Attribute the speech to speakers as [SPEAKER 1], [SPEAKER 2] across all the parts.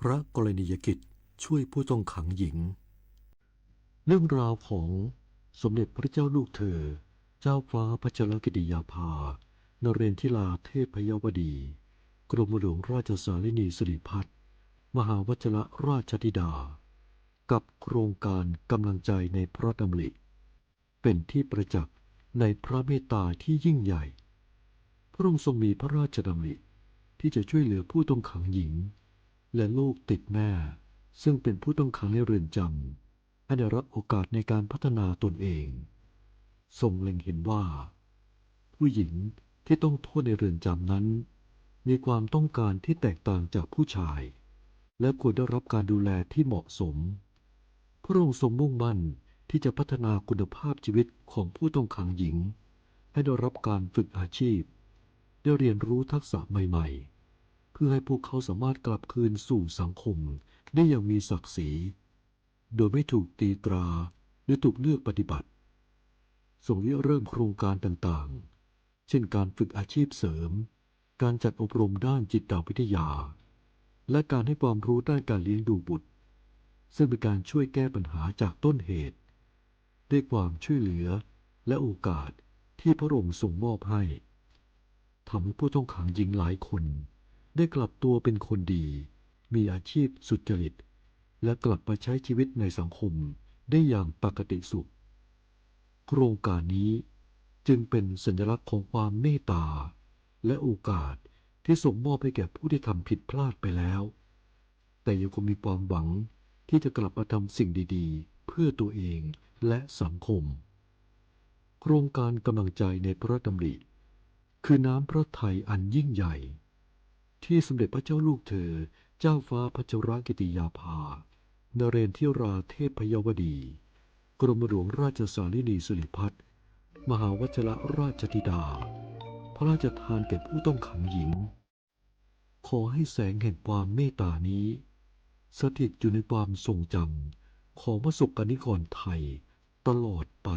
[SPEAKER 1] ระกรณียกิจช่วยผู้ต้องขังหญิงเรื่องราวของสมเด็จพระเจ้าลูกเธอเจ้าฟ้าพัชรกิติยาภานเรนทิราเทพยวดีกรมหลวงราชสารินีสิริพัฒน์มหาวชิรราชธิดากับโครงการกำลังใจในพระดำริเป็นที่ประจักษ์ในพระเมตตาที่ยิ่งใหญ่พระองค์ทรงมีพระราชดำริที่จะช่วยเหลือผู้ต้องขังหญิงและลูกติดแม่ซึ่งเป็นผู้ต้องขังในเรือนจำให้ได้รับโอกาสในการพัฒนาตนเองทรงเล็งเห็นว่าผู้หญิงที่ต้องโทษในเรือนจำนั้นมีความต้องการที่แตกต่างจากผู้ชายและควรได้รับการดูแลที่เหมาะสมพระองค์ทรงมุ่งมั่นที่จะพัฒนาคุณภาพชีวิตของผู้ต้องขังหญิงให้ได้รับการฝึกอาชีพได้เรียนรู้ทักษะใหม่ๆเพื่อให้พวกเขาสามารถกลับคืนสู่สังคมได้อย่างมีศักดิ์ศรีโดยไม่ถูกตีตราหรือถูกเลือกปฏิบัติทรงเริ่มโครงการต่างๆเช่นการฝึกอาชีพเสริมการจัดอบรมด้านจิตวิทยาและการให้ความรู้ด้านการเลี้ยงดูบุตรซึ่งเป็นการช่วยแก้ปัญหาจากต้นเหตุด้วยความช่วยเหลือและโอกาสที่พระองค์ทรงมอบให้ทำให้ผู้ต้องขังหญิงหลายคนได้กลับตัวเป็นคนดีมีอาชีพสุจริตและกลับมาใช้ชีวิตในสังคมได้อย่างปกติสุขโครงการนี้จึงเป็นสัญลักษณ์ของความเมตตาและโอกาสที่ส่งมอบให้แก่ผู้ที่ทำผิดพลาดไปแล้วแต่ยังคงมีความหวังที่จะกลับมาทำสิ่งดีๆเพื่อตัวเองและสังคมโครงการกำลังใจในพระดำริคือน้ำพระทัยอันยิ่งใหญ่ที่สมเด็จพระเจ้าลูกเธอเจ้าฟ้าพัชรกิติยาภานเรนทิราเทพยวดีกรมหลวงราชสารินีสิริพัฒน์มหาวชิรราชธิดาพระราชทานแก่ผู้ต้องขังหญิงขอให้แสงแห่งความเมตตานี้สถิตอยู่ในความทรงจำของประสบกนิกรไทยตลอดไป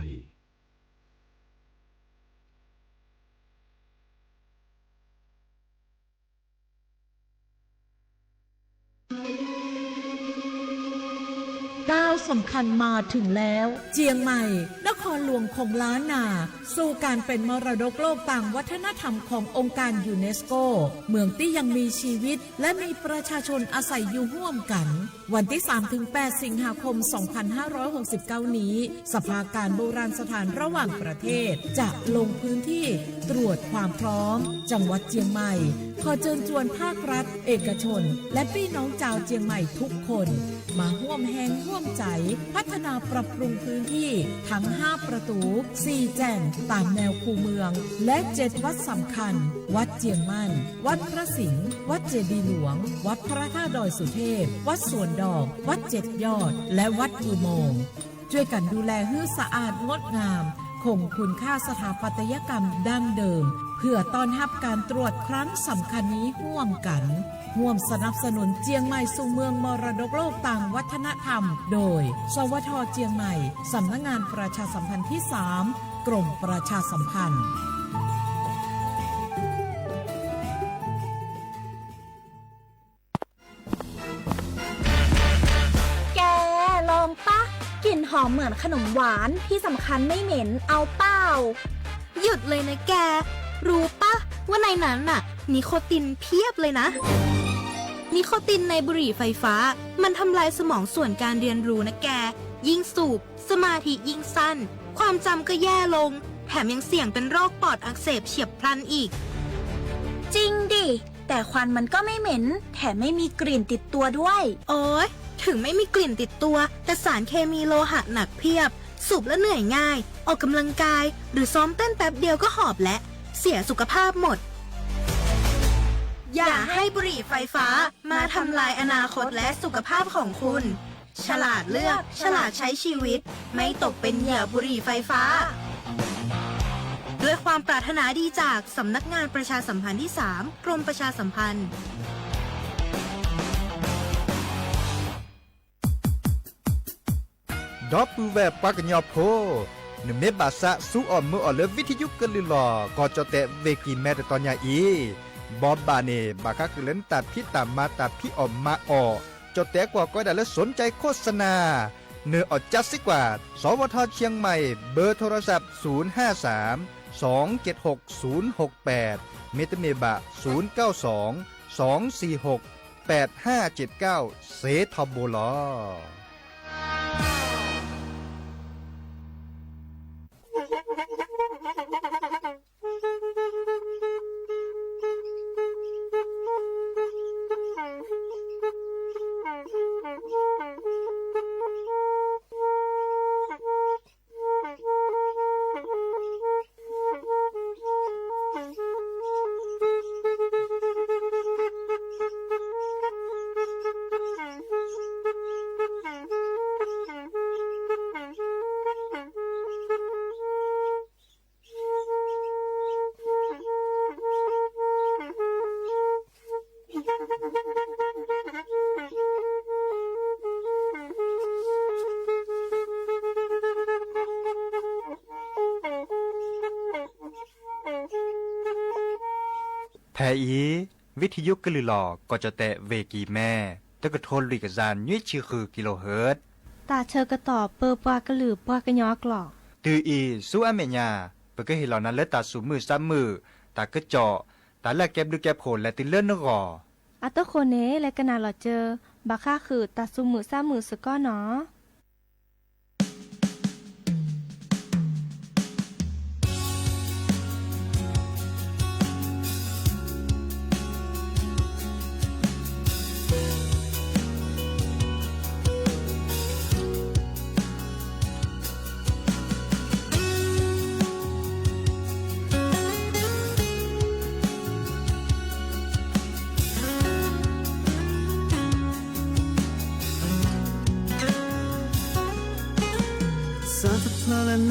[SPEAKER 2] ก้าวสำคัญมาถึงแล้วเจียงใหม่นครหลวงของล้านนาสู่การเป็นมรดกโลกต่างวัฒนธรรมขององค์การยูเนสโกเมืองที่ยังมีชีวิตและมีประชาชนอาศัยอยู่ร่วมกันวันที่ 3-8 สิงหาคม 2569 นี้สภาการโบราณสถานระหว่างประเทศจะลงพื้นที่ตรวจความพร้อมจังหวัดเจียงใหม่ขอเชิญชวนภาครัฐเอกชนและพี่น้องชาวเจียงใหม่ทุกคนมาร่วมแรงร่วมใจพัฒนาปรับปรุงพื้นที่ทั้ง5ประตู4แจ่งตามแนวคูเมืองและ7วัดสำคัญวัดเจียงมั่นวัดพระสิงห์วัดเจดีย์หลวงวัดพระธาตุดอยสุเทพวัดสวนดอกวัด7ยอดและวัดอุโมงค์ช่วยกันดูแลให้สะอาดงดงามคงคุณค่าสถาปัตยกรรมดั้งเดิมเพื่อต้อนรับการตรวจครั้งสำคัญนี้ร่วมกันร่วมสนับสนุนเจียงใหม่สู่เมืองมรดกโลกต่างวัฒนธรรมโดยสวท.เจียงใหม่สำนักงานประชาสัมพันธ์ที่3กรมประชาสัมพันธ์
[SPEAKER 3] แกลองปะกลิ่นหอมเหมือนขนมหวานที่สำคัญไม่เหม็นเอาเปล่าหยุดเลยนะแกรู้ปะว่าในนั้นน่ะนิโคตินเพียบเลยนะนิโคตินในบุหรี่ไฟฟ้ามันทำลายสมองส่วนการเรียนรู้นะแกยิ่งสูบสมาธิยิ่งสั้นความจำก็แย่ลงแถมยังเสี่ยงเป็นโรคปอดอักเสบเฉียบพลันอีกจริงดิแต่ควันมันก็ไม่เหม็นแถมไม่มีกลิ่นติดตัวด้วยโอ๊ยถึงไม่มีกลิ่นติดตัวแต่สารเคมีโลหะหนักเพียบสูบแล้วเหนื่อยง่ายออกกำลังกายหรือซ้อมเต้นแป๊บเดียวก็หอบและเสียสุขภาพหมดอย่าให้บุหรี่ไฟฟ้ามาทำลายอนาคตและสุขภาพของคุณฉลาดเลือกฉลาดใช้ชีวิตไม่ตกเป็นเหยื่อบุหรี่ไฟฟ้าด้วยความปรารถนาดีจากสำนักงานประชาสัมพันธ์ที่3กรมประชาสัมพันธ์
[SPEAKER 4] ดอปูแวปากญอโพนเมบาสะสูออมมืออเลวิทยุกลิลอกอจเตเวกีแมตตอนยาอีบอบบาเนบากะกเลนตัดพี่ตามมาตัดพี่ออมมาออ จดแต่กว่าก็ได้และสนใจโฆษณาเนื้ออดจัดสิกว่าสวทเชียงใหม่เบอร์โทรศัพท์053 276 068เมตเมบะ092 246 8579เซทอมโบลอแทอีวิทยุกลือหลอก็จะแตะเวกีแม่ตะกะโทนลิกจานยุ้ยชื่อคือกิโลเฮิรตซ์
[SPEAKER 3] ตาเชอกระตอบเปอปากระหลือปากระยอกหลอก
[SPEAKER 4] ตืออีสู้อเมญาเปก็เห็นเหล่านั้นและตาสูมือซ้ำมือตากระเจาะตาแลกแก็บดูแก็บโผลและติเลื่อนนกอ
[SPEAKER 3] อัตโคเนและกนาหลอเจอบาค่าคือตาสูมือซ้ำมือสก้อเนาะ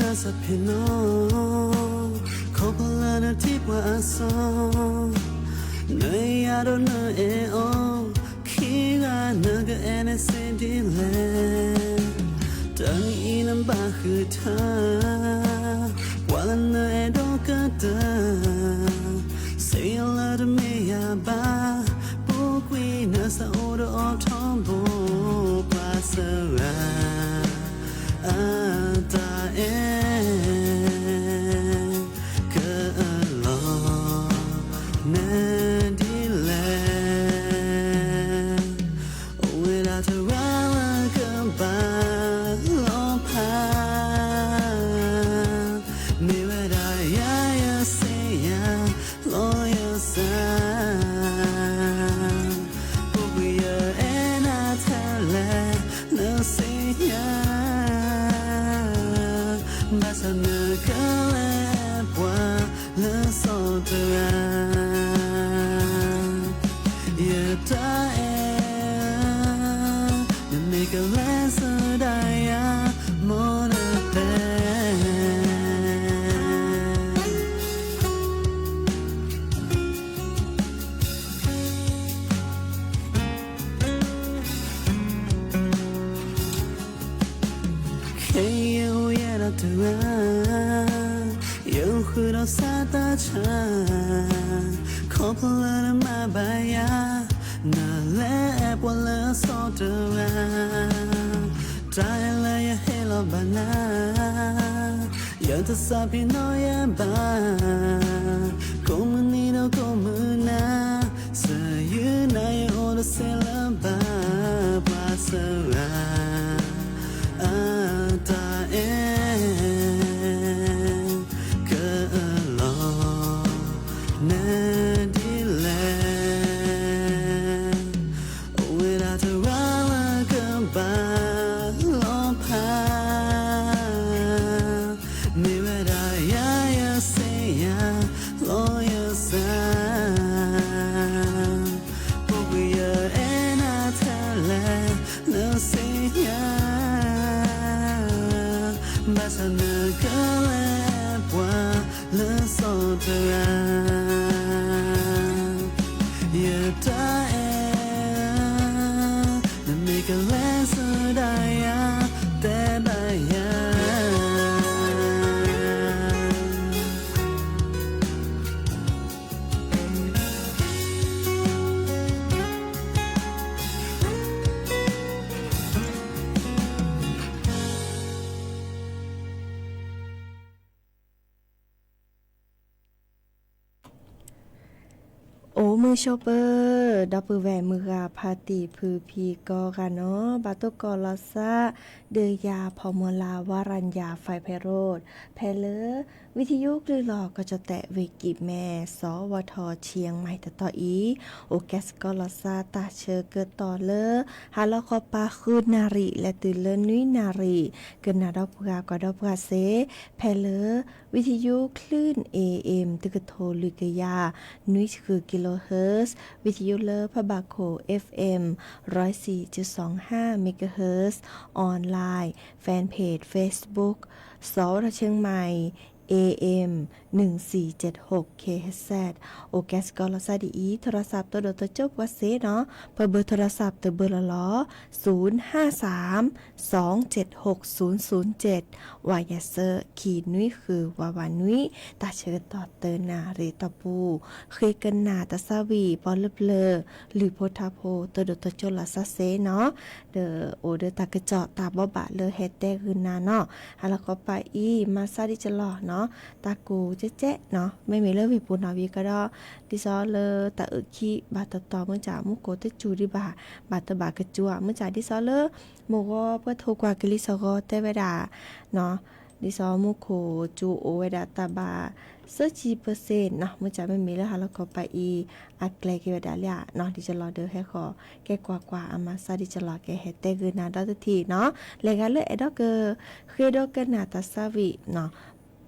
[SPEAKER 5] นาสัพเพโนขอพลานาที่ว่าอาสอเนยาโดนเอโอคีกานกเอเนเซดิเลตังอีนันบาคือเธอว่าลนเอโดกะเตเสียละดเมียบาปุกวีนาสาโอโดอทอมโบปาสราตาเอก็ลอเนดิเลเวลาเธอรักกันบาลอพาไม่ว่าได้ยายาเสียลอยซาพวกวิญญาณน่าเธอและเนื้อเสียBasa negala pua le sotera ya ta ne make less daya mona peอยู่คือเราสาตาชาขอพลามาบายาน่าแลบว่าเลสอดราใจเลยให้เราบานาอยากจะสาบินอยบากูมือนี้เรากูมือนาเสียยืนในโอดเซลบาปาสราตาเอBasa negala pua le sotera ya ta na make a less daya te baya
[SPEAKER 6] มือโชเปอร์ดับเบิลแหวนมือกาพาติพือพีกอกันเนาะบาตุกอลอซาเดยาพอมลาวารัญญาไฟไพโรดแพเลอวิทยุคลื่นหลอกก็จะแตะเวกิแม่สวทเชียงใหม่ต่ออีโอแกสกอลอซาตาเชอเกิดต่อเลอฮาลอคอปาคืนนารีและตื่นเลนุยนารีเกินนาดอกกากอดอกกาเซแพเลอวิทยุคลื่น AM ตึกโทลุกยานุยคือกิโลเฮิรตซ์วิทยุเลอพะบาโค FM 104.25 เมกะเฮิรตซ์ออนไลน์แฟนเพจ Facebook สวทเชียงใหม่ AM 1476 KHZ โอแกสกอลซาดีอีโทรศัพท์ตัวโดตัวจบว่าเซเนาะเบอร์โทรศัพท์ตัวเบอร์ละล้อ053-276-007วายาเซอร์ขีดนุ้ยคือวาวานุ้ยตาเชิญต่อเตอนาเรตอปูเคยกันนาตาซาวีปอลเลเลอหรือโพธาโพตัวโดตัวจบละซาเซเนาะเดอโอเดตากระจอตาบบะเลอเฮดแดคืนนาเนาะแล้วก็ไปอีมาซาดิจะหล่อเนาะตากูเจ๊ะเนาะไม่มีเรื่องวิปุนาวีก็ได้ดิซอเลอตาขี้บาตต่อเมื่อจ่ามุโกเตจูดิบาบาตบากระจัวเมื่อจ่าดิซอเลอโมก็เพื่อโทรกว่ากลิซอก็เตเวดาเนาะดิซอมุโกจูโอเวดาตาบา40%เนาะเมื่อจ่าไม่มีแล้วค่ะแล้วก็ไปอีอัดแกลกเวดาเลียเนาะดิจะรอเดอให้ขอแกกว่าอามาซาดิจะรอแกเฮเตเกนาดอตทีเนาะเลกาเลเอดอกเกเคดอกเกนาตาซาวิเนาะ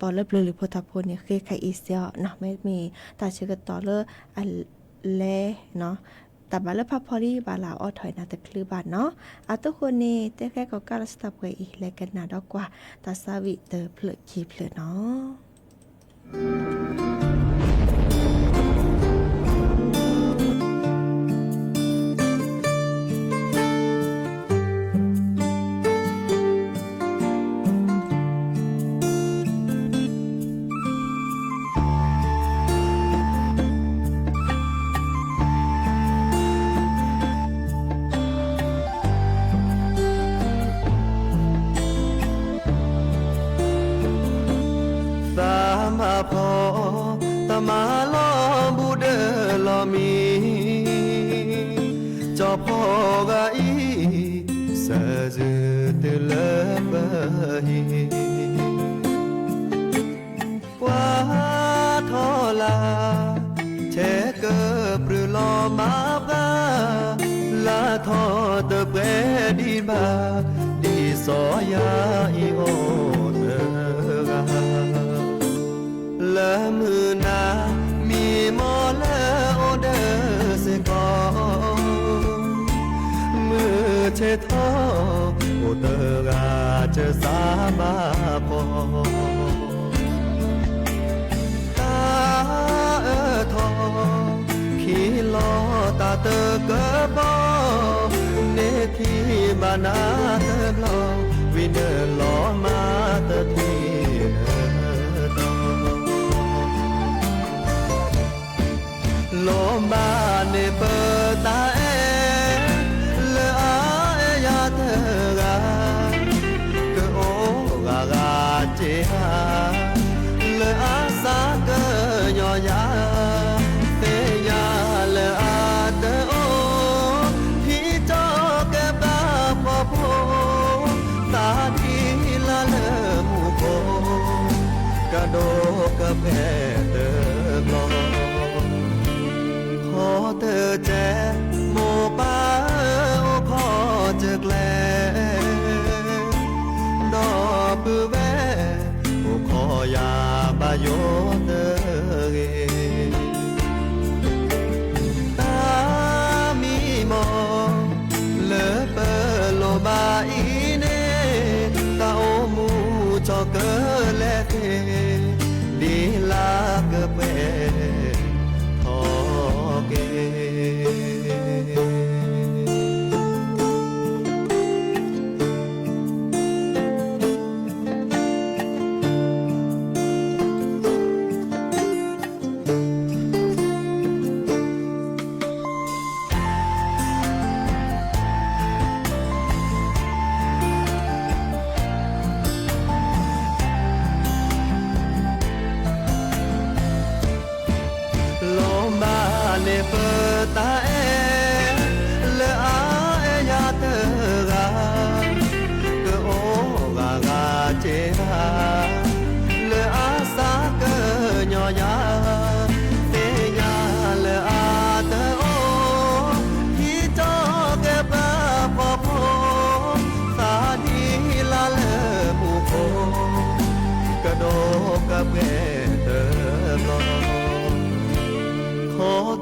[SPEAKER 6] ปอลเลบหรือโพธาโพเนี่ยคือไคอีเซียเนาะไม่มีตาชื่อกันต่อเลอันเลเนาะแต่บาเลพับพอลี่บาลาออถอยนาแต่คลือบาเนาะอาตุคนนี้แต่แค่ก็การสตับไว้อีกและกันนาดอกกว่าตาซาวิเตอเพลคีเพลเนาะ
[SPEAKER 5] พอตมาลอบูเดลอมีจอพอกะอีสะซึตเลบะฮีว่าทอลาเชเกปรลอมาบาลาทอตะเปดีบาดีสอยาอีโอเตกาละมือนามีมอละโอเดเสกอมือเชทอโอเตกาเจสามาพอตาทอพี่ลอตาเตกะบอเนทีมานาเตลอวินเนลอมาเตทีโลมาเนเปตาเอเลอาเอยาเตกาเกโอกากาเจฮาเลอาสาเกยอยาเตยาเลอาเตโอพี่จอเก็บตาพอโพตาดีละเลมูโกกะโดกะเพเตกลอขอเธอแจโมปาโอขอเจอแกลดอปือแวโอขอยาบาโยเตเกตามีมอเลเปโลบาอีเนตาโอมูจอเกเลเกดีลาเกเปเก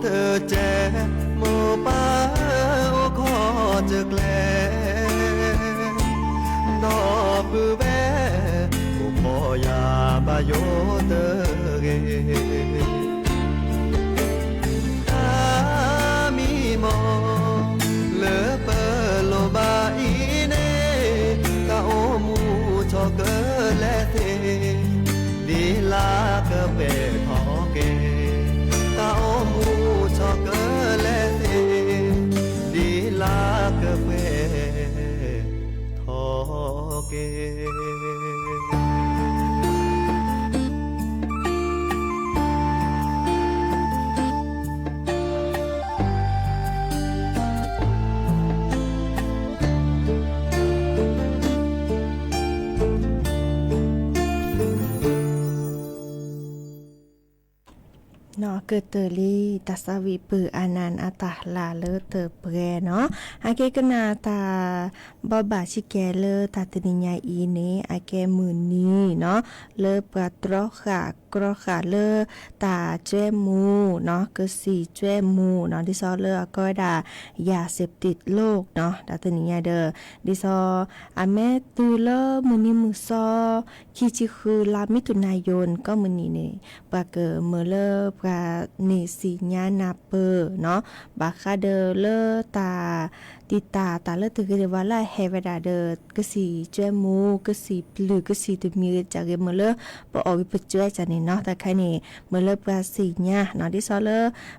[SPEAKER 5] อแจโมป้าโอขอเจอแกลดอปือแวโอพอยาบาโยเตอเกอามีโมเลอเปโลบาอีเนกะโอมูชอเกเลเทดีลาเกเปทอเกกะโอมูชอเกเลเทดีลาเกเปทอเก
[SPEAKER 6] เนาะเกิดเตอรี่ตัสวิปืออานันต์อาตาลาเลอเตอเปรเนาะอาเกกนาตาบบาชิแกเลอตาตนิญาอีเนอาเกมือนี้เนาะเลอปะตรอค่ะกรอค่ะเลอตาแจมูเนาะก็สีแจมูเนาะดิซอเลอก็ดายาเสพติดโลกเนาะตาตนิญาเดอดิซออาเมตูเลอมือนี้มือซอคิจิคือลามิถุนายนก็มือนี้เนี่ยปะเกอเมเลอปะเนสิญานาเปอเนาะบาคาเดอเลอตาติตาตาเลอตึกเดวาลาเฮเวดาเดก็สีแจมูก็สีปลือก็สีตุมีจากเมเลอปะอวิปจ่วยจันนี่เนาะแต่ใครนี่เมเลอปะสีญาเนาะดิซอเลอ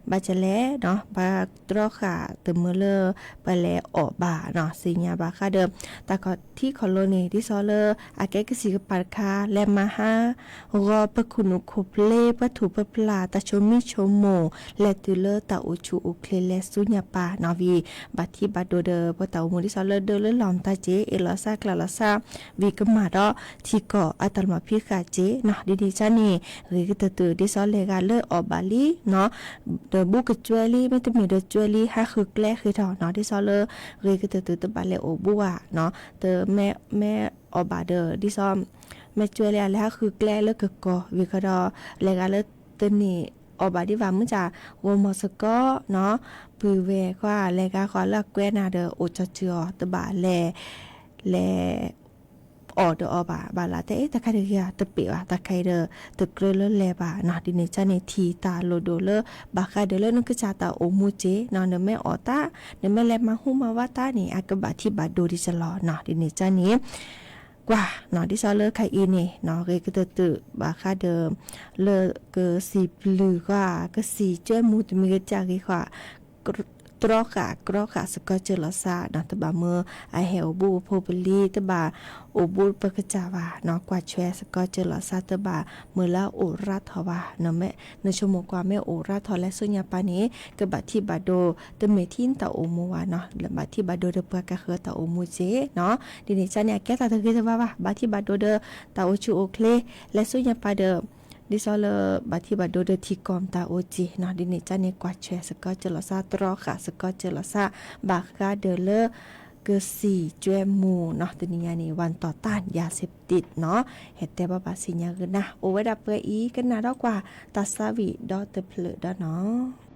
[SPEAKER 6] บาจะแลเนาะบาตรอค่ะตึเมเลอปะแลออบาเนาะสีญาบาคาเดแต่ก็ที่คอโลนีดิซอเลออาแกก็สีปาคาและมาฮารอปะคุนุโคเพลปะถูปะปลาตาชมิชโมและตุเลอตาอุชูอุเคเลสุญญาปาเนาะวีบัดที่บัดโดเดปะตาอุมุดิซอเลอเดเลลอมตาเจเอลาซากลาลาซาวีกมาดอที่ก็อัตลมาพิคาเจเนาะดีๆจ้านี่หรือก็ตื่นดิซอเลกาเลออบาลีเนาะเดบุกจวยลีไม่ต้องมีเดจวยลีฮะคือแกล้คือถอเนาะดิซอเลหรือก็ตื่นตบาเลโอบัวเนาะเตแม่อบาเดดิซอมแม่จวยแล้วคือแกล้เลิกก็วิคดอเลกาเลตนี่อบาดิว่ามึงจะวมสกอเนาะปือเวกว่าเลกาขอลักแกวนาเดโอจเจือตบาแลออเดอบาบาลาแต่ตะใครเดียตะเปียวตะใครเดตะเกลือแลบานาดิเนจาเนทีตาโลโดเลบาคาเดเลนึกจาตาโอมูเจนอนเนแม่ออตาเนแม่แลมาฮูมาว่าตานี่อากบะที่บาโดดิจลอนาดิเนจานี้กว่าเนาะที่ซอเลอไคอีนี่เนาะก็ตื่บาคาเดิมเลอเกสีปลือกว่าก็สีเจ้ามูตมีกจากีกว่าตรอกะสกอเจลซาเนาะตบาเมอไอเฮลบูโพเปลีตบาโอบูปกจาวาเนาะกว่าแชสกอเจลซาตบาเมื่อละโอราทวาเนาะแม่ในชั่วโมงกว่าแม่โอราทอและสุญญาปานี้กบะที่บาโดตเมทินตาโอมูวาเนาะและบาที่บาโดเดปะกะเคตาโอมูเจเนาะดิเนจันเนี่ยแกตาตะคือว่าบาที่บาโดเดตาโอชูโอเคและสุญญาปาเดดิซอเลบาที่บาโดเดทีกอมตาโอจีเนาะดิเนจันเนี่ยกว่าแชสกอเจลซาตรอค่ะสกอเจลซาบาคาเดเลเกสีจวยมูเนาะตัวนี้นี่วันต่อต้านยาเสพติดเนาะเฮ็ดแต่บาบาสิญญากันนะโอไว้ดับเปอีกันนะดอกว่าตัสวิดอเตเพลดอเนาะ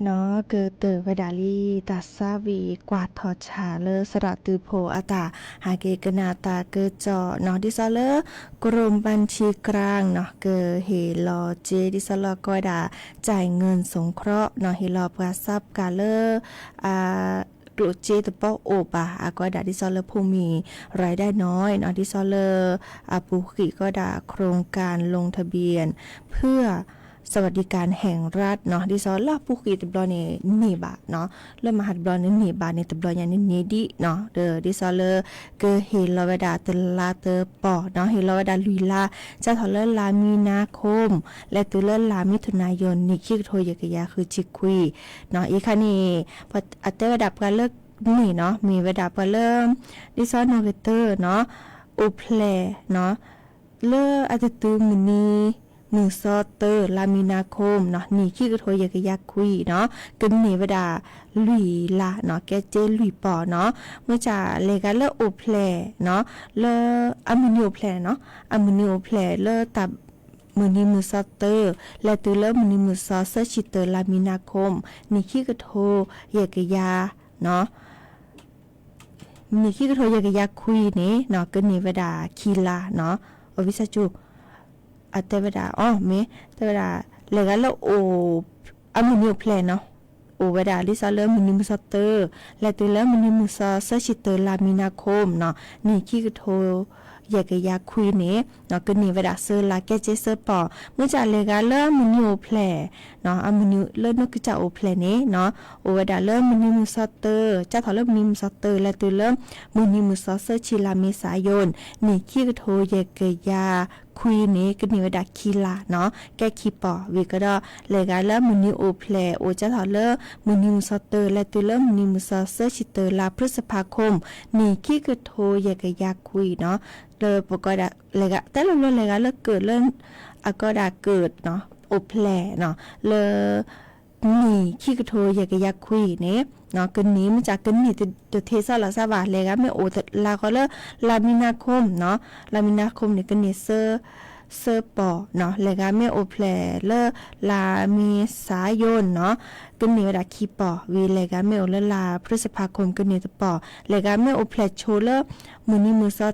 [SPEAKER 6] เนาะเกิดเตอเวดาลีตาซาวีกวาดทอชาเลสระตือโพอาตาหาเกกนาตาเกิดจอเนาะดิซอเลกรมบัญชีกลางเนาะเกเฮลอเจดิซอลก็ดาจ่ายเงินสงเคราะห์เนาะเฮลอปราซับกาเลกลุเจตปอโอบาก็ดาดิซอเลผู้มีรายได้น้อยเนาะดิซอเลปุกิก็ดาโครงการลงทะเบียนเพื่อสวัสดิการแห่งรัฐเนาะดิซอลาปุกิตบลอนี่นี่บาเนาะเริ่มมหัดบลอนี่นี่บานี่ตบลอยันนี่ดิเนาะเดอดิซอเลเกเฮลวดาตลาเตปอเนาะเฮลวดาลุยลาจะทอเลลามีนาคมและตุเลลามิถุนายนนี่คิกโทยกยาคือจิคุยเนาะอีคันนี้พออัตเตอร์ดับการเลิกนี่เนาะมีเวลาเริ่มดิซอนโนเวเตอร์เนาะโอเพลเนาะเลออาจจะตือมือนี้มือซอเตอร์ลามินาคมเนาะนี่ขี้กระโถยกยักคุยเนาะกันนี่เวลาลุยละเนาะแกเจลุยปอเนาะเมื่อจะเลกาเลอโอเพลเนาะเลออะมินิโอเพลเนาะอะมินิโอเพลเลอตับมือนี้มือซอเตอร์และตือเลอมือนี้มือซอเซอร์ชิเตอร์ลามินาคมนี่ขี้กระโถยกยาเนาะมีขี้กระโถยกยักคุยนี่เนาะกันนี่เวลาคีลาเนาะอวิสจุอัตเวดาเมเตวดาเลกาลโออะมินิโอเพลเนาะโอเวดาลิซาเลมินิมุสเตอร์และตุเลมินิมุสเซชิเตอร์ลามินาคมเนาะนี่ขี้กระโถยกยักคุยนี่เนาะกันนี่เวดาเซอร์ลาแกเจเซอร์ปอเมื่อจะเลกาเลมินิโอเพลเนาะอะมินิเลนกจะโอเพลนี่เนาะโอเวดาเลมินิมุสเตอร์จะถอเลมินิมุสเตอร์และตุเลมินิมุสเซชิลาเมษายนนี่ขี้กระโถยกยาคุยนี้ก็มีเวลาคีลาเนาะแกคีปอวีก็ได้เลยกันแล้วมือนิโอเพลโอจะถอดเลมือนิมุสเตอร์และตัวเลมือนิมุสเซอร์ชิเตอร์ลาพฤษภาคมนี่ขี้กระโถยกยาคุยเนาะเลยปกติเลยกันแต่เราเลยกันเลิกเกิดเรื่องก็ได้เกิดเนาะโอเพลเนาะเลยนี่ขี้กระโถยกยาคุยเนี่ยเนาะกันนี้มันจากกันนี่ตัวเทสลาซาบาเลยกันไม่โอแต่ลาก็เลลามินาคมเนาะลามินาคมเนี่ยกันนี่เซอร์ปอเนาะเลยกันไม่โอเพลเลลามีสายนเนาะกันนี่เวลาคีปอวีเลยกันไม่โอเลลาพฤษภาคมกันนี่ตปอเลยกันไม่โอเพลโชเลมือนี้มือซอ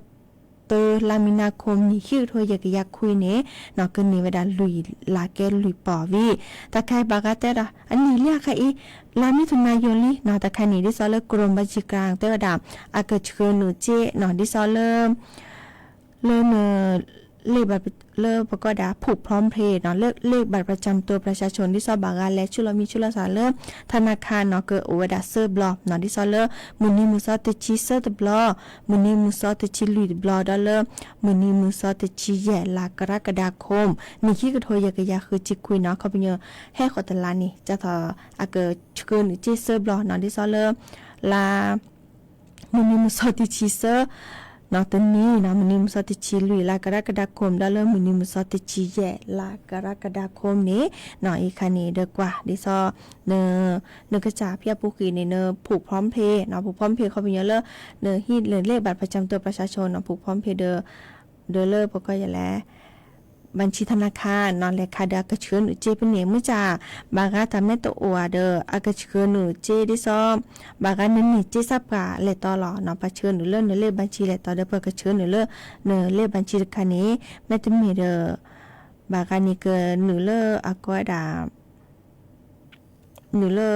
[SPEAKER 6] เตอร์ลามินาคมนี่คิวโทยกยักคุยเนี่ยเนาะกันนี่เวลาลุยลาแกลุยปอวีตะไคบากาเตระอันนี้เรียกใครอีลามิถุนายนลีเนาะตะไคนี่ดิซอเลกรมบัญชีกลางเตระดามอากาศเชิญหนูเจเนาะดิซอเลเลขบัตรเลขประกอบผูกพร้อมเพย์เนาะเลขบัตรประจำตัวประชาชนที่ซอบางานและชุลมีชุลสารธนาคารเนาะเกิดโอเวดาเซอร์บล็อกเนาะที่ซอเลมุนีมุซอตชิเซอร์บล็อกมุนีมุซอตชิลุยบล็อกดอลเลอร์มุนีมุซอตชิแย่ลากรกฎาคมนี่ขี้กระโถยกยาคือจิคุยเนาะเขาเป็นเยอะให้ขอตลานี่จะทออาเกิดเกินจิเซอร์บล็อกเนาะที่ซอเลลามุนีมุซอตชิเซอร์นอกจากนี้นะมุนิมุสติชิลุยลากรกฎาคมได้เลยมุนิมุสติชิแย่ลากรกฎาคมนี้เนาะอีกคันนี้เด็กกว่าดิซอเนกระจาพี่ปุกีเนผูกพร้อมเพย์เนาะผูกพร้อมเพย์เขาเป็นเยอะเลยฮีดเลขบัตรประจำตัวประชาชนเนาะผูกพร้อมเพย์เดอเลอร์ปก็อย่าแล้วบัญชีธนาคารนอนเลขาดากระเชิญหนูเจเป็นเหนียมือจ่าบางการทำในตัวอวเดออากระเชิญหนูเจดิซอบางการนั้นนี่เจซับกะเลตอหล่อนอประเชิญหนูเลื่อนเลขบัญชีเลตอเดอเปิดกระเชิญหนูเลื่อนเลขบัญชีคันนี้แม่จะมีเดอบางการนี้เกินหนูเลื่ออากอดาหนูเลื่อ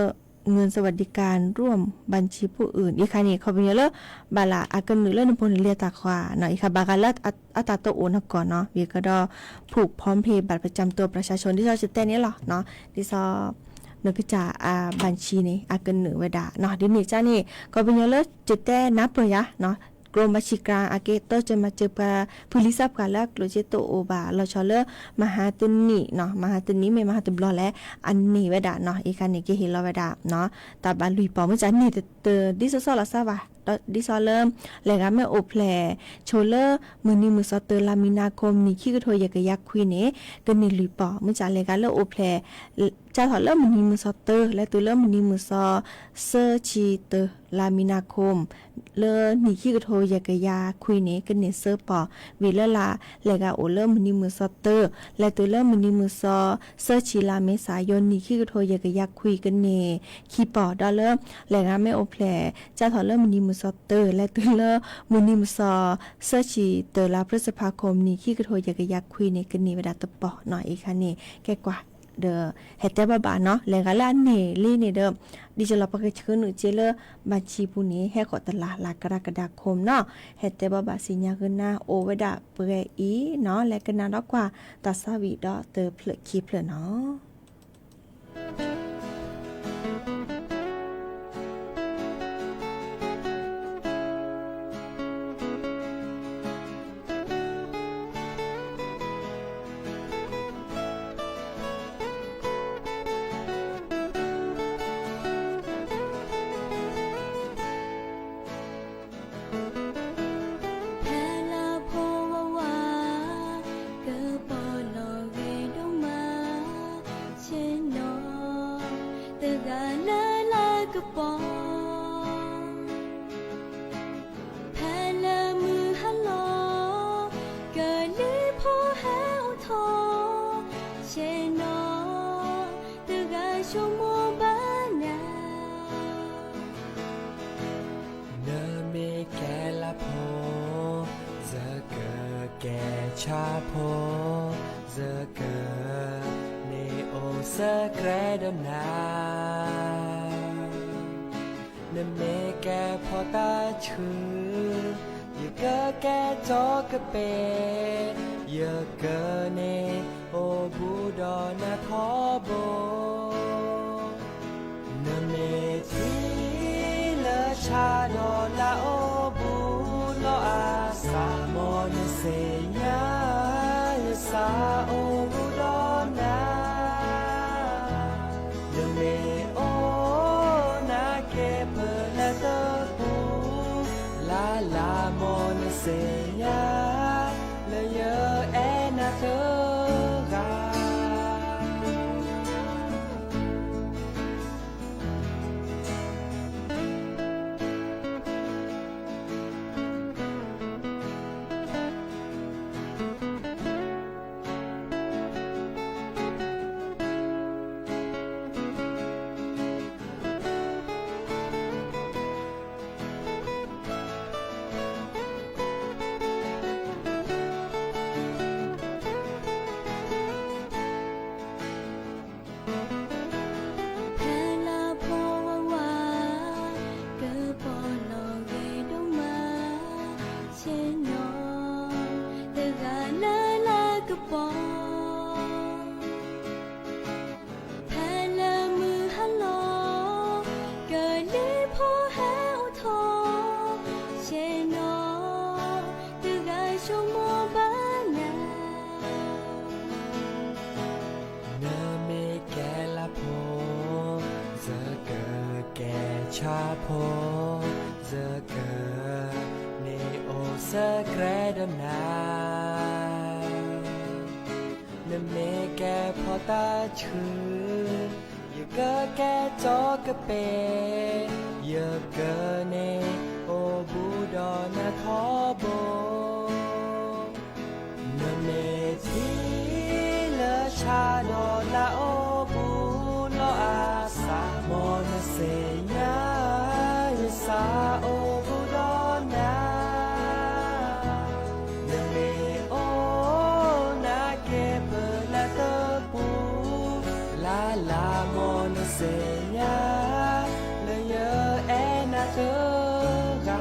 [SPEAKER 6] เงินสวัสดิการร่วมบัญชีผู้อื่นอีกคันนี้เขาเป็นเยอะเลยบาลาอากันหนูเลื่อนพลเรียตาควาเนาะอีกค่ะบางการเลิศอัตราตัวโอนก่อนเนาะวีก็ดอผูกพร้อมเพย์บัตรประจำตัวประชาชนที่เราจะเต้นนี้หรอเนาะที่ซอนึกจะบัญชีนี้อากันหนูเวดาเนาะดินี่จ้านี่ก็เป็นเยอะเลยจะเต้นนับเลยยะเนาะกรมบัญชีกลางอาเกโตจะมาเจอปาผู้ลิซับกันแล้วกลัวจะโตโอบาเราชอเลมหาตุนีเนาะมหาตุนีไม่มหาตุบลอแล้วอันนี้เวดาเนาะอีกอันนี้ก็เห็นเราเวดาเนาะแต่บาลุยปอมันจะนี่เตอดิซอลาซาบาดิซอเริ่มแล้วก็ไม่โอเพลโชเลมือนี้มือซอเตอร์ลามินาคมนี่ขี้กระโถยกยักคุยเนกันนี่ลุยปอมันจะเลยกันแล้วโอเพล จะถอดเริ่มมันนี้มือซอเตอร์และตัวเริ่มมันนี้มือซอเซอร์ชีเตอร์ลามินาคมเลอหนีขี้กระโทยากะยาคุยเนกันเนเซอร์ปอวีเลลาและกาโอเริ่มมันนี้มือซอเตอร์และตัวเริ่มมันนี้มือซอเซอร์ชีลาเมษายนหนีขี้กระโทยากะยาคุยกันเนขี้ปอดอเริ่มและกาไม่โอแผลจะถอดเริ่มมันนี้มือซอเตอร์และตัวเริ่มมันนี้มือซอเซอร์ชีเตอร์ลาพฤษภาคมหนีขี้กระโทยากะยาคุยเนกันเนเวลาตะปอหน่อยอีกค่ะเนแกกว่าเดอเฮตเตบาบาเนาะแล้วก็ล้านเนลี่เนเดอดิจิลปะกะชื่อหนูเจเลบัญชีผู้นี้ให้ขอตลาดลากรกฎาคมเนาะเฮตเตบาบาสิญญาขึ้นหน้าโอเวดาเปรอีเนาะและก็นาดอกกว่าตัสวีดอเตอเพลคีเพลเนาะ
[SPEAKER 5] ชาโพเจอเกอเนโอเซเกรดนาเนเมแกพอตาชื่อเยอะเกอแกจอกเปเยอะเกอเนโอบูดอนาทอโบเนเมทีเลชาโดลาโอบูโลอาสามอนเซยาซาโอบูดอนาเดเมโอนาเกเปลาเตปูลาลามอนเซยาเลเยเอนาเตกาชาโพเจอเกอเนโอเซเกรดนาเนเมแกพอตาชื่อเยอะเกอแกจอกเปเยอะเกอเนโอบูดอนาทอโบเนเมทีเลชาโดลาโอบูโลอาสามอนเซยาซาโอบูดอนาเนเมโอนาเกเปลาเตปูลาลามอนเซยาเลเยเอนาเตกา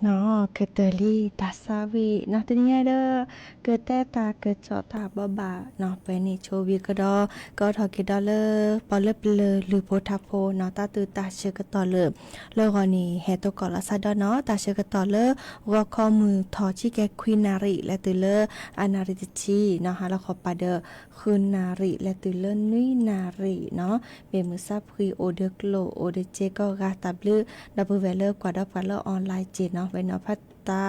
[SPEAKER 6] เนาะเกิดเตอรี่ตาซาวีเนาะทีนี้เด้อเกิดแต่ตาเกิดจอตาบ่าเนาะไปนี่โชวีก็ดอก็ทอกิดอเลปอเลปเลหรือโพทาโพเนาะตาตือตาเชกตอเลแล้วก็นี่เฮตกอลาซาดอเนาะตาเชกตอเลก็ข้อมือทอชิแกควีนาริและตือเลอานาริติชีเนาะฮะแล้วขอปาเดอคืนนาริและตือเลนุยนาริเนาะเบมือซับคุยโอเดกโลโอเดเจก็กาตับลือดับเบิลเวลเลอร์กว่าดับกันเลอออนไลน์เจเนาะไว้เนาะพัตตา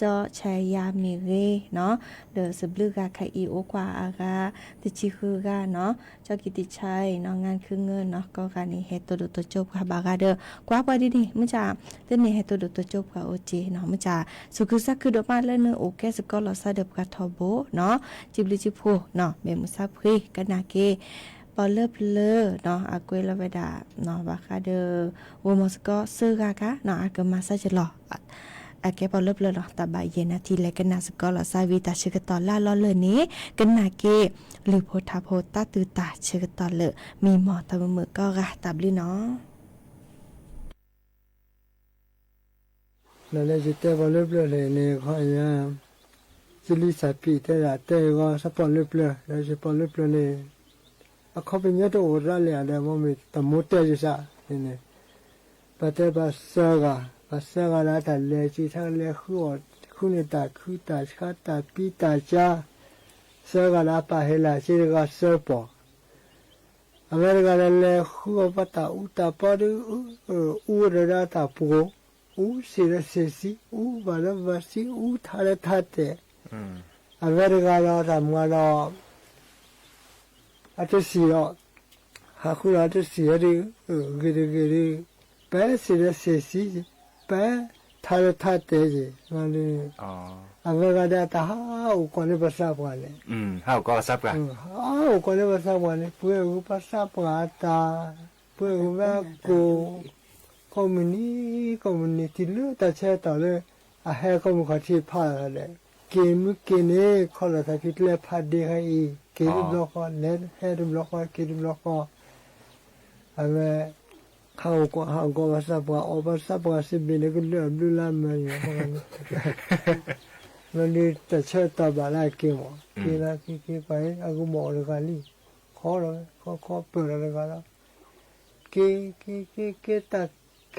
[SPEAKER 6] จอชัยยามิเรเนาะเดอสบลือกาไคอีโอกว่าอากาติชิคือกาเนาะเจ้ากิติชัยเนาะงานคือเงินเนาะก็การนี้เฮตโดตัวจบค่ะบากาเดอกว่าปดินี่มึงจะเต้นนี่เฮตโดตัวจบค่ะโอเจเนาะมึงจะสุคือสักคือดอกมาแล้วเนอโอเคสกอลอซาเดบกาทอโบเนาะจิบลิจิโพเนาะเมมุซับพรีกันนาเกปอเลอเลอเนาะอากวยลาเวดาเนาะบาคาเดอวมอสก็ซื้อกากะเนาะอากมาซาจลออาแกปอเลอเนาะตาบายเยนาทีและกันนาสก็ลอซาวิตาชิกตอลาลอเลนี้กันนาเกหรือโพธาโพตาตือตาชิกตอเลมีหมอตะมือก็กะตับลิเนาะ
[SPEAKER 5] แล้วเลยจะเตะบอลเล็บเลยเนี่ยเขาอย่างจิลิสาปีเตะละเตะก็สปอร์ตเล็บเลยแล้วสปอร์ตเล็บเลยเนี่ยเขาเป็นยังตัวโอราเลยอะไรมั่งมีแต่หมดเตะอยู่ซะเนี่ยปัจจัยภาษาละแต่เลยจีทั้งเลยคู่เนี่ยตาคู่ตาขาตาปีตาจ้าเสือละปะเฮล่าจีก็เสือปออเมริกาเลยคู่ปัตตาอุตาปอดูอูเระตาปูอูสิระเสสีอูบาลวาสีอูทาระทัดเตอเมริกาเราทำงานเราอาจจะเสียหาคุณอาจจะเสียดิเกลีแปะสิระเสสีแปะทาระทัดเตจีนั่นเลยอเมริกาได้ตาอุกคนในภาษาปานเลย
[SPEAKER 7] ฮาวก็ซับกัน
[SPEAKER 5] อุกคนในภาษาปานเลยเพื่ออุภาษาปานตาเพื่ออุแม่กูcommunity lu ta che ta le a he ko mu kha thi pha le ke mu ke ne kho la ta phit le pha de ha i ke lu ko le he lu ko ke lu ko a me kha ko sa pa se bi ne ko lu la ma yo ko ne le ta che ta ba la ke mo ke la ke pa a gu mo le ka li kho lo kho pe le ka la ke ta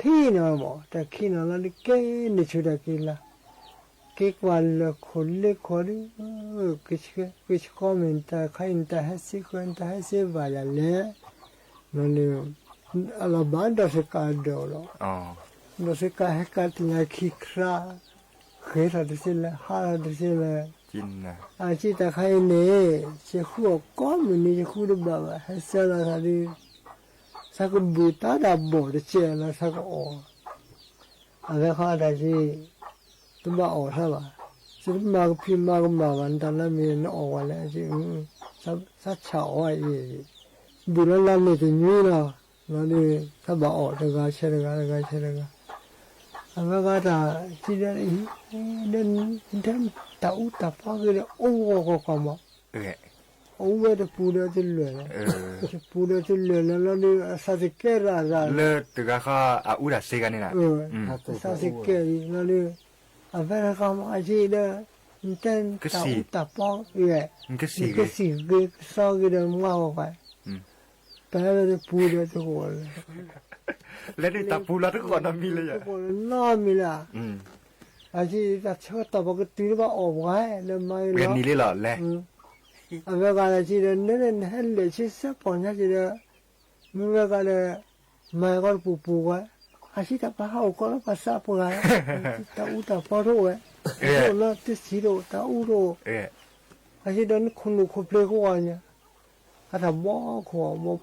[SPEAKER 5] ขี้เนาะหมอแต่ขี้เนาะแล้วแกนี่ชุดกี่ละเกี่กว่าละคนเล็กคนกิชคอมเมนต์ใครอินเตอร์เฮสิคนอินเตอร์เฮสิบาลเลยนั่นเลยอะไรบ้านเราสิการเดียวละเราสิการให้การที่ไหนขี้คราเคยทำได้สิละหาได้สิละ
[SPEAKER 7] จินนะ
[SPEAKER 5] อาชีพแต่ใครเนี่ยเชื่อหัวก้อนมันนี่เชื่อหัวบ้าให้เสียละทันทีสักบุตรดับบ่ได้เจอแล้วสักอ๋ออะไรข้าได้สิตัวบ้าอ๋อใช่ป่ะสิมาก็พิมมาก็มาวันตอนนั้นมีนอ๋อวันแล้วสิสักเช้าไอ้บุรุษเราไม่ถึงนี่นะนั่นนี่ถ้าบ้าอ๋อเด็กเชื่อเด็กอะไรก็ได้ที่เดินตาอุตาฟ้าก็เลยโอ้ก็ความว่าโอ้เวทปูเดือดเลยปูเดือดเลยแล้วนี่ซาสิเกะรา
[SPEAKER 7] เลิศตึกก็อุดาเซกันนี่นะ
[SPEAKER 5] ซาสิเกะแล้วนี่อาเวลาเขามาจีเด้อเต้นตาอุตาปอกเย่ก็สีก็ซอกิเดินมาออกไปแต่แล้วปูเดือดหัวเลย
[SPEAKER 7] แล้วนี่ตาปูแล้วทุกคนมีเลยอ่ะ
[SPEAKER 5] น้ามีละอาจีตาเชิดตาปกติว่าออกไว้แล้วไม่
[SPEAKER 7] เรียนนี้เลยเหรอแหละ
[SPEAKER 5] အမေကလည်းကြည့်တယ်နည်းနည်းဟဲ့လေချစ်စပေါ်နေကြတယ်မမေကလည်းမိုင်ကပူပူကအရှိတပါဟောကောပါစပူကတာဥတာပေါ်တော့အဲ့တော့တစီတော့တာဥတော့အရှိတော့ခုနခုပလေကိုညာအဲ့ဒါမောခေါ်မော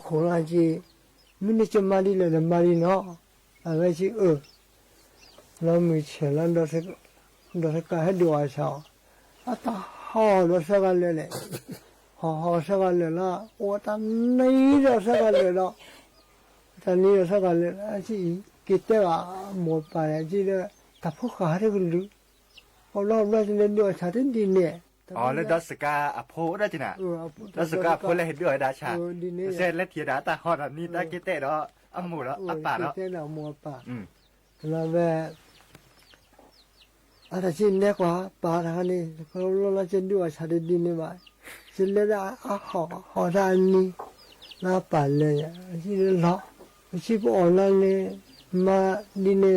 [SPEAKER 5] ခေါ်လာကြည့်မင်းချမလီလေမာရီနော်အဲ့ဒါကြီးလောမီချလန်တော့ကဟဲ့တော့ချောအတာဟောတော့စကားလဲလေဟောစကားလဲလားဟောတနေတော့စကားလဲတော့တနေတော့စကားလဲအရှိကိတဲ့ကမောပါရကြည့်တဲ့တဖို့ခါရကလူဟောတော့လည်းလည်းတော့ချတဲ့ဒီနေ့
[SPEAKER 7] อ๋อแล้วดัสกาอโพได้จิน่ะดัสกาโพเลยเห็นด้วยดาชาเสร็จแล้วเทียดาตาฮอดนี่ตากิเตะเนาะเอาหมูแล้วอัปปาเนาะ
[SPEAKER 5] กิเตะแล้วหมูปะแล้วแบบ
[SPEAKER 8] Ada cinta kuah parah ni. Kalau lo cendu ada di ni mai. Cinta dah orang ni. Napa le ya? Cinta lo. Cipu orang ni ma di ni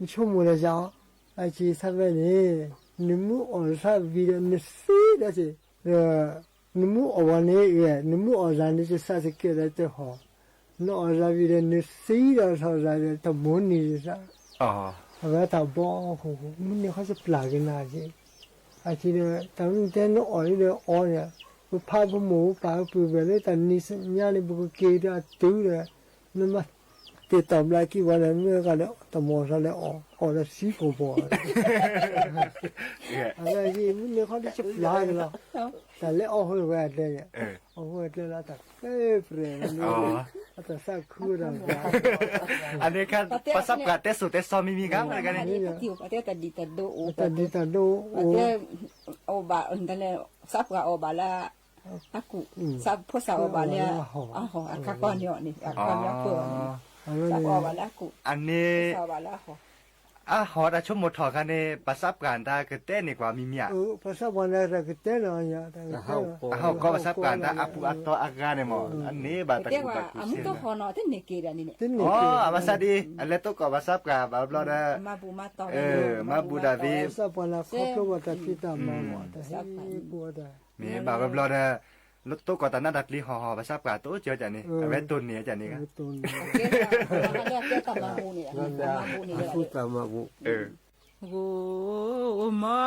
[SPEAKER 8] cuma le jauh. Aci sampai ni. Nemu orang video ni sih dah sih. Nemu orang ni ya. Nemu orang ni sah sikit dah tu ho. No orang video ni sih dah orang tu muni sah.
[SPEAKER 7] อ๋อ
[SPEAKER 8] Apa tak boh, mungkinเขาจะปลากันนะจีอาชีเนี่ยตอนนี้เต้นอ้อยเลยอ้อยเนี่ยพอพาพหมูปลาปูไปเลยแต่นี่สัญญาณบุกเกย์ได้ตื้อเลยนั่นมาติดต่อมากี่วันแล้วเมื่อกันแล้วต่อมอซะแล้วอ๋อแล้วสีโกบออะไรจีมเนี่ยเขาจะปลากันแล้วแต่เล่อ๋อหัวแหวนเลยอ๋อหัวเลยแล้วแต่เอ้เปรย์นี่แต่สักคู่แล้ว
[SPEAKER 7] อันนี้ครับประสบการณ์เตสุเตซอมีครับอะไรกันเนี่ย
[SPEAKER 9] Tiu pate tadi tado o
[SPEAKER 8] tadi tado
[SPEAKER 9] pate oba ndale sapra oba la aku sap posa oba le aho akakonyo ni akakonyo ko sap oba la aku
[SPEAKER 7] อันนี้
[SPEAKER 9] oba la ho
[SPEAKER 7] ฮอดาชมหมดถอกันเนี่ยประสบการณ์ตาเกิดเต้นนี่กว่ามีเมีย
[SPEAKER 8] ภาษาวันแรกก็เต้นอะไรอย่าง
[SPEAKER 7] เฮาก็ประสบการณ์ตาอัปอัตโตอากาเนี่ยหมออันนี้บาตะ
[SPEAKER 9] te
[SPEAKER 7] กุ
[SPEAKER 9] wa
[SPEAKER 7] ตะกุ
[SPEAKER 9] amu
[SPEAKER 7] เสีย
[SPEAKER 9] to hono te ne kira ni ne
[SPEAKER 7] อ๋อภาษาดีอันเล็กก็ประสบการณ์แบบเราได้
[SPEAKER 9] ma bu ma to
[SPEAKER 7] มาบูดาวี
[SPEAKER 8] ภาษาวันละเขาก็ว่าแต่พิตามาหมดแต่บัวได้
[SPEAKER 7] มีแบบเราได้รถตู้ก็ตอนนั้นดัดลีห่อประสบการณ์ตู้เจอจันนี่เอาไว้ตุนเนี่ยจันนี่ครับ
[SPEAKER 8] ตุน
[SPEAKER 9] ke le ke ta ma bu ni ma bu ni
[SPEAKER 8] พูดตามมาบุ
[SPEAKER 9] go ma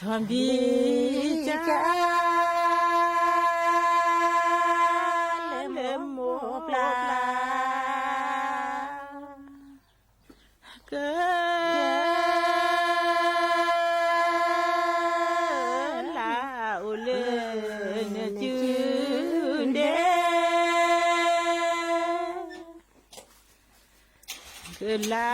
[SPEAKER 9] Chọn đi cha lem mô pla cơ la u lên chữ đê cơ la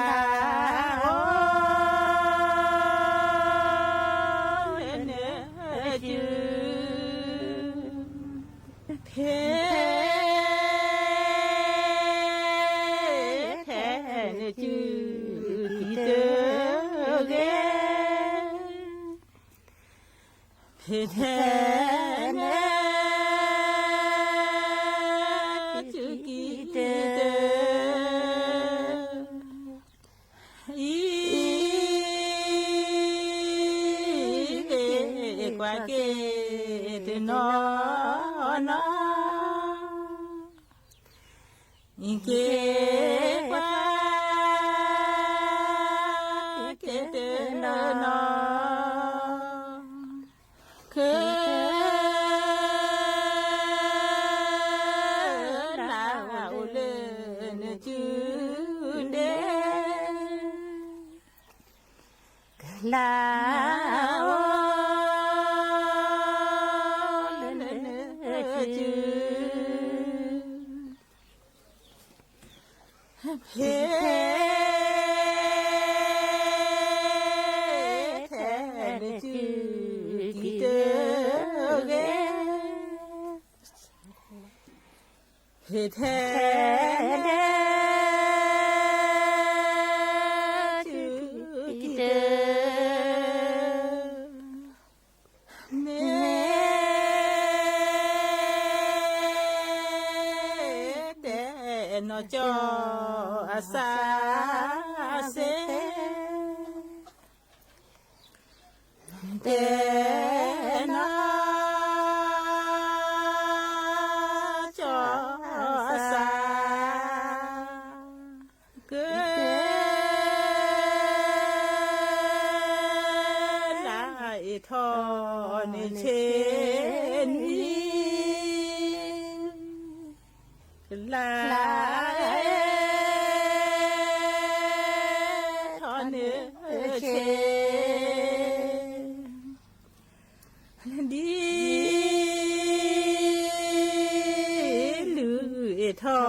[SPEAKER 9] ทอ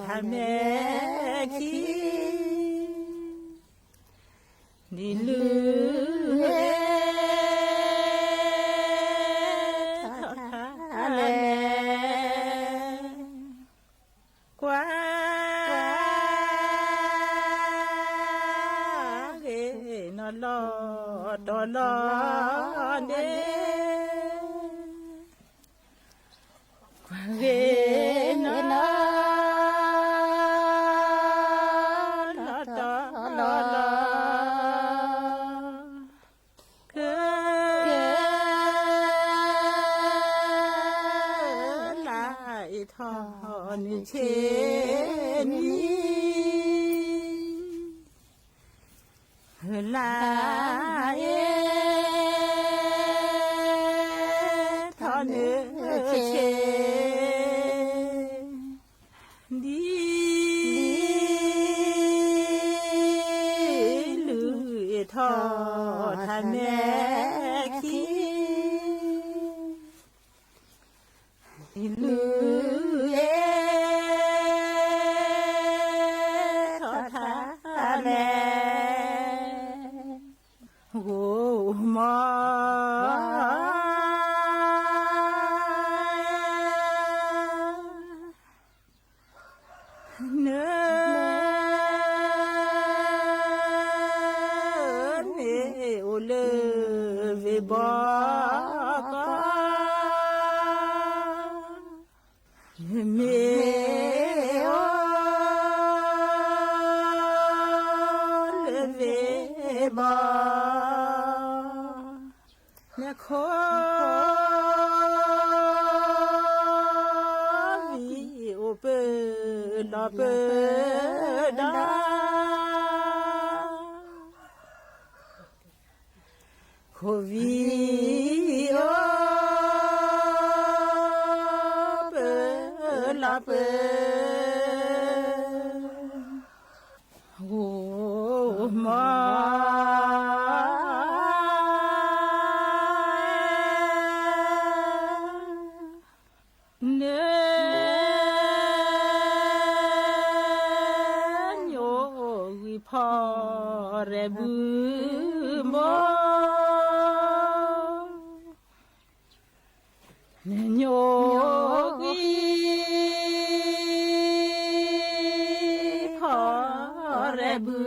[SPEAKER 9] ทาแม่คีนี่ลือทาแลกว่าเนอลอดอลอเดเวนอลอดอลอลอเกลายทอนิเชนีลายทอนิเชดีลือทอทาแม่คีลือทอทาแม่โอ้มอเนโอเลเวบอกเมโอเลเวบอกเนี่ยขอวิโอเปลาเปดาโควิโอเปลาเปโอมาเนโยวิพอเรบุโมเนโยวิพอเรบุ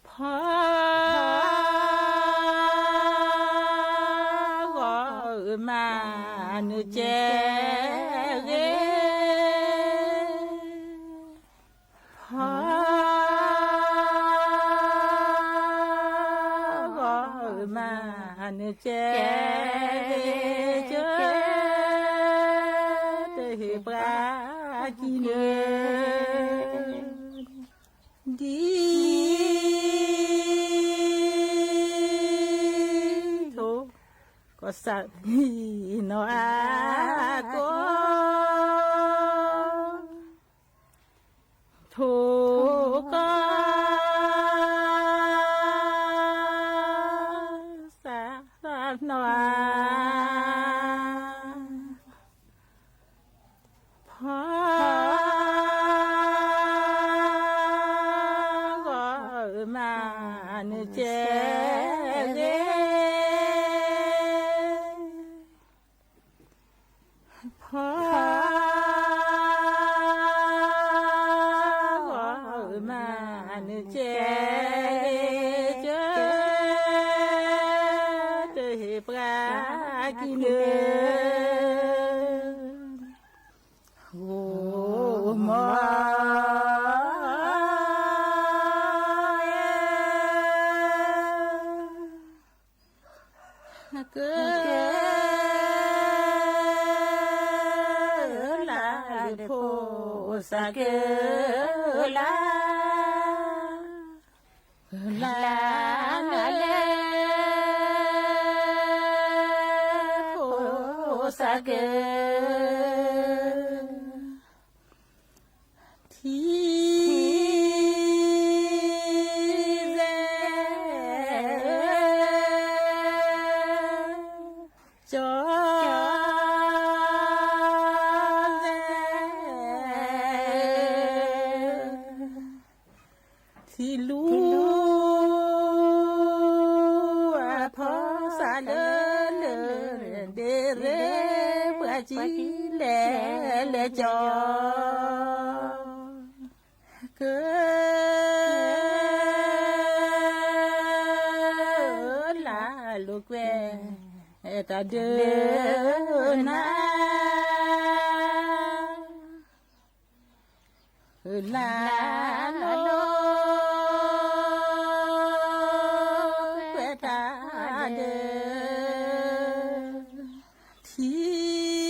[SPEAKER 9] พอมานุเจเกพอมานุเจเจเตปรากิเนดีโทก็สักโนอาโกทุกสักโนอาพอมานุเจเกพอมานุเจเจเตปรากิเนโอมาเกลาโพสาเกลาลาเลโพสาเกทีเรจอ จีแลเลจอเกินลาลูกแวตาเดินนาลาโลแวตาเดินที่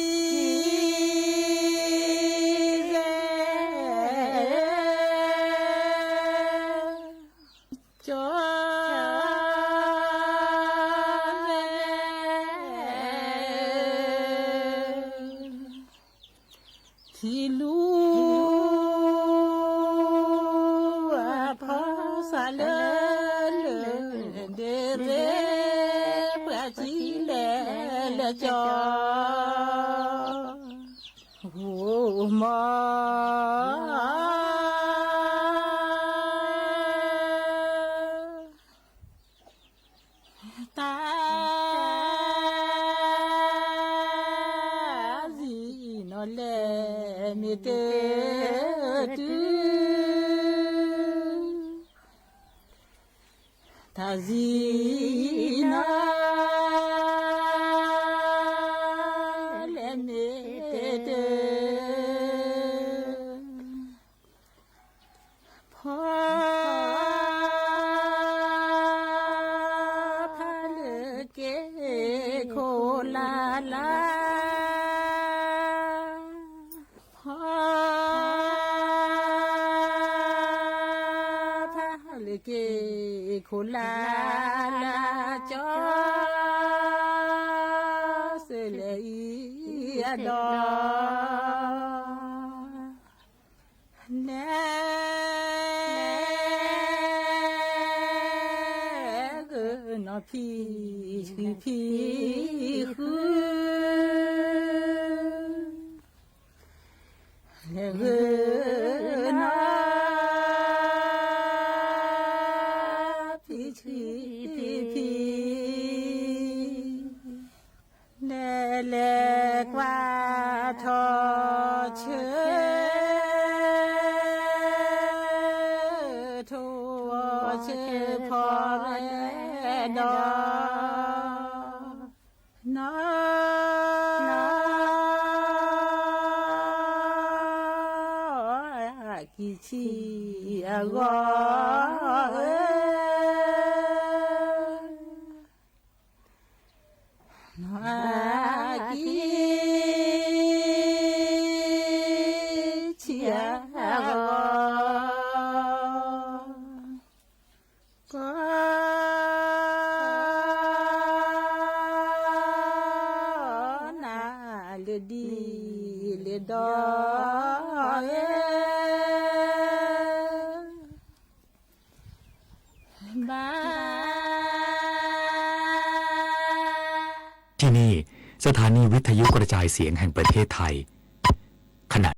[SPEAKER 9] จอที่ลูพอสาเลเดเรปราจีเลเลจอโอ้มอตาจีนอเลมิเตตูทาจีนาเลมิเตตูพอพาเลเกโคลาลาพอพาเลเกโคลาลาจอเสเลอดอแนนอพี่คือนอพี่แลกว่าทอเชโทเชพอแลดอนอกิชิอากอนอกิชิอากก็นาเลดีเลดอบ้า
[SPEAKER 10] ที่นี่สถานีวิทยุกระจายเสียงแห่งประเทศไทย